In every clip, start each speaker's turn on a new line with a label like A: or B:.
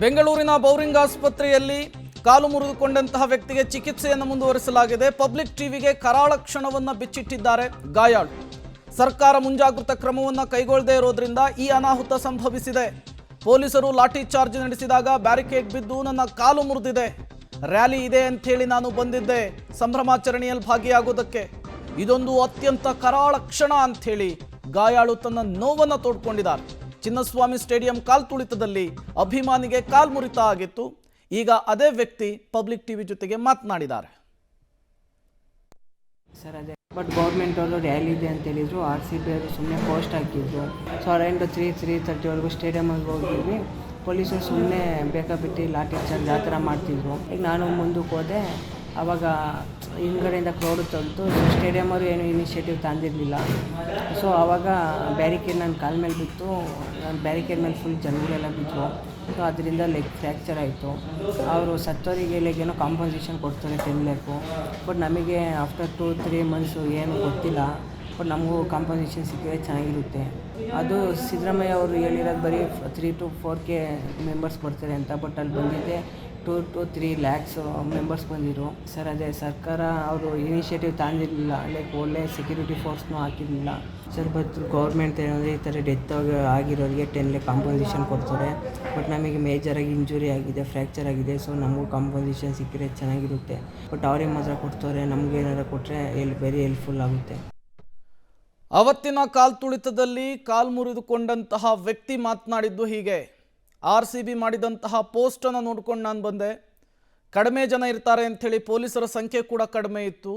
A: ಬೆಂಗಳೂರಿನ ಬೌರಿಂಗ್ ಆಸ್ಪತ್ರೆಯಲ್ಲಿ ಕಾಲು ಮುರಿದುಕೊಂಡಂತಹ ವ್ಯಕ್ತಿಗೆ ಚಿಕಿತ್ಸೆಯನ್ನು ಮುಂದುವರಿಸಲಾಗಿದೆ. ಪಬ್ಲಿಕ್ ಟಿವಿಗೆ ಕರಾಳ ಕ್ಷಣವನ್ನು ಬಿಚ್ಚಿಟ್ಟಿದ್ದಾರೆ ಗಾಯಾಳು. ಸರ್ಕಾರ ಮುಂಜಾಗೃತಾ ಕ್ರಮವನ್ನು ಕೈಗೊಳ್ಳದೇ ಇರೋದ್ರಿಂದ ಈ ಅನಾಹುತ ಸಂಭವಿಸಿದೆ. ಪೊಲೀಸರು ಲಾಠಿ ಚಾರ್ಜ್ ನಡೆಸಿದಾಗ ಬ್ಯಾರಿಕೇಡ್ ಬಿದ್ದು ನನ್ನ ಕಾಲು ಮುರಿದಿದೆ. ರ್ಯಾಲಿ ಇದೆ ಅಂತ ಹೇಳಿ ನಾನು ಬಂದಿದ್ದೆ ಸಂಭ್ರಮಾಚರಣೆಯಲ್ಲಿ ಭಾಗಿಯಾಗೋದಕ್ಕೆ. ಇದೊಂದು ಅತ್ಯಂತ ಕರಾಳ ಕ್ಷಣ ಅಂತ ಹೇಳಿ ಗಾಯಾಳು ತನ್ನ ನೋವನ್ನು ತೋಡ್ಕೊಂಡಿದ್ದಾರೆ. ಚಿನ್ನಸ್ವಾಮಿ ಸ್ಟೇಡಿಯಂ ಕಾಲ್ ತುಳಿತದಲ್ಲಿ ಅಭಿಮಾನಿಗೆ ಕಾಲ್ ಮುರಿತ ಆಗಿತ್ತು. ಈಗ ಅದೇ ವ್ಯಕ್ತಿ ಪಬ್ಲಿಕ್ ಟಿವಿ ಜೊತೆಗೆ ಮಾತನಾಡಿದ್ದಾರೆ.
B: ಸರ್ ಅದೇ ಬಟ್ ಗೌರ್ಮೆಂಟ್ ಅವರು ರ್ಯಾಲಿ ಇದೆ ಅಂತ ಹೇಳಿದ್ರು. RCB ಅವರು ಸುಮ್ಮನೆ ಪೋಸ್ಟ್ ಹಾಕಿದ್ರು. ಸೊ ಅರೌಂಡ್ 3:30ವರೆಗೂ ಸ್ಟೇಡಿಯಮ್ಗೆ ಹೋಗಿದ್ವಿ. ಪೊಲೀಸರು ಸುಮ್ಮನೆ ಬೇಕಾಬಿಟ್ಟು ಲಾಠಿ ಚಾರ್ಜ್ ಆ ಥರ ಮಾಡ್ತಿದ್ರು. ಈಗ ನಾನು ಮುಂದಕ್ಕೆ ಹೋದೆ, ಆವಾಗ ಹಿಂದ್ಗಡೆಯಿಂದ ಕ್ರೌಡು ತಳ್ತು. ಸೊ ಸ್ಟೇಡಿಯಮ್ ಅವರು ಏನು ಇನಿಷಿಯೇಟಿವ್ ತಂದಿರಲಿಲ್ಲ. ಸೊ ಆವಾಗ ಬ್ಯಾರಿಕೇಡ್ ನನ್ನ ಕಾಲ ಮೇಲೆ ಬಿತ್ತು. ನಾನು ಬ್ಯಾರಿಕೇಡ್ ಮೇಲೆ ಫುಲ್ ಜನಗಳೆಲ್ಲ ಬಿದ್ದರು. ಸೊ ಅದರಿಂದ ಲೆಗ್ ಫ್ರ್ಯಾಕ್ಚರ್ ಆಯಿತು. ಅವರು ಸತ್ತವರಿಗೆ ಏನೋ ಕಾಂಪನ್ಸೇಷನ್ ಕೊಡ್ತಾರೆ 10 lakh. ಬಟ್ ನಮಗೆ ಆಫ್ಟರ್ 2-3 months ಏನು ಗೊತ್ತಿಲ್ಲ. ಬಟ್ ನಮಗೂ ಕಾಂಪನ್ಸೇಷನ್ ಸಿಕ್ಕಿದ್ರೆ ಚೆನ್ನಾಗಿರುತ್ತೆ. ಅದು ಸಿದ್ದರಾಮಯ್ಯ ಅವರು ಹೇಳಿರೋದು ಬರೀ 3 to 4K ಮೆಂಬರ್ಸ್ ಬರ್ತಾರೆ ಅಂತ. ಬಟ್ ಅಲ್ಲಿ ಬಂದಿದ್ದೆ 2 to 3 lakhs ಮೆಂಬರ್ಸ್ ಬಂದಿರು. ಸರ್ ಅದೇ ಸರ್ಕಾರ ಅವರು ಇನಿಷಿಯೇಟಿವ್ ತಂದಿರಲಿಲ್ಲ. ಲೈಕ್ ಒಳ್ಳೆ ಸೆಕ್ಯೂರಿಟಿ ಫೋರ್ಸ್ನೂ ಹಾಕಿರಲಿಲ್ಲ. ಸರ್ ಬಟ್ ಗೌರ್ಮೆಂಟ್ ಏನಂದರೆ ಈ ಥರ ಡೆತ್ ಆಗಿರೋರಿಗೆ 10 lakh ಕಾಂಪನ್ಸೇಷನ್ ಕೊಡ್ತಾರೆ. ಬಟ್ ನಮಗೆ ಮೇಜರಾಗಿ ಇಂಜುರಿ ಆಗಿದೆ, ಫ್ರ್ಯಾಕ್ಚರ್ ಆಗಿದೆ. ಸೊ ನಮಗೂ ಕಾಂಪನ್ಸೇಷನ್ ಸಿಕ್ಕಿದ್ರೆ ಚೆನ್ನಾಗಿರುತ್ತೆ. ಬಟ್ ಅವ್ರಿಗೆ ಮಾತ್ರ ಕೊಡ್ತಾರೆ. ನಮಗೆ ಏನಾರು ಕೊಟ್ಟರೆ ವೆರಿ ಹೆಲ್ಪ್ಫುಲ್ ಆಗುತ್ತೆ.
A: ಅವತ್ತಿನ ಕಾಲ್ ತುಳಿತದಲ್ಲಿ ಕಾಲ್ ಮುರಿದುಕೊಂಡಂತಹ ವ್ಯಕ್ತಿ ಮಾತನಾಡಿದ್ದು ಹೀಗೆ. RCB ಮಾಡಿದಂತಹ ಪೋಸ್ಟನ್ನು ನೋಡ್ಕೊಂಡು ನಾನು ಬಂದೆ. ಕಡಿಮೆ ಜನ ಇರ್ತಾರೆ ಅಂಥೇಳಿ ಪೊಲೀಸರ ಸಂಖ್ಯೆ ಕೂಡ ಕಡಿಮೆ ಇತ್ತು.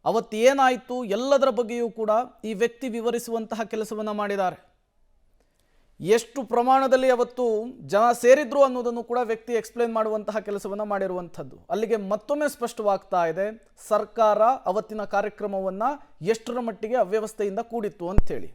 A: ಅವತ್ತು ಏನಾಯಿತು ಎಲ್ಲದರ ಬಗ್ಗೆಯೂ ಕೂಡ ಈ ವ್ಯಕ್ತಿ ವಿವರಿಸುವಂತಹ ಕೆಲಸವನ್ನು ಮಾಡಿದ್ದಾರೆ. ಎಷ್ಟು ಪ್ರಮಾಣದಲ್ಲಿ ಅವತ್ತು ಜನ ಸೇರಿದ್ರು ಅನ್ನೋದನ್ನು ಕೂಡ ವ್ಯಕ್ತಿ ಎಕ್ಸ್ಪ್ಲೇನ್ ಮಾಡುವಂತಹ ಕೆಲಸವನ್ನು ಮಾಡಿರುವಂಥದ್ದು. ಅಲ್ಲಿಗೆ ಮತ್ತೊಮ್ಮೆ ಸ್ಪಷ್ಟವಾಗ್ತಾ ಇದೆ ಸರ್ಕಾರ ಅವತ್ತಿನ ಕಾರ್ಯಕ್ರಮವನ್ನು ಎಷ್ಟರ ಮಟ್ಟಿಗೆ ಅವ್ಯವಸ್ಥೆಯಿಂದ ಕೂಡಿತ್ತು ಅಂಥೇಳಿ.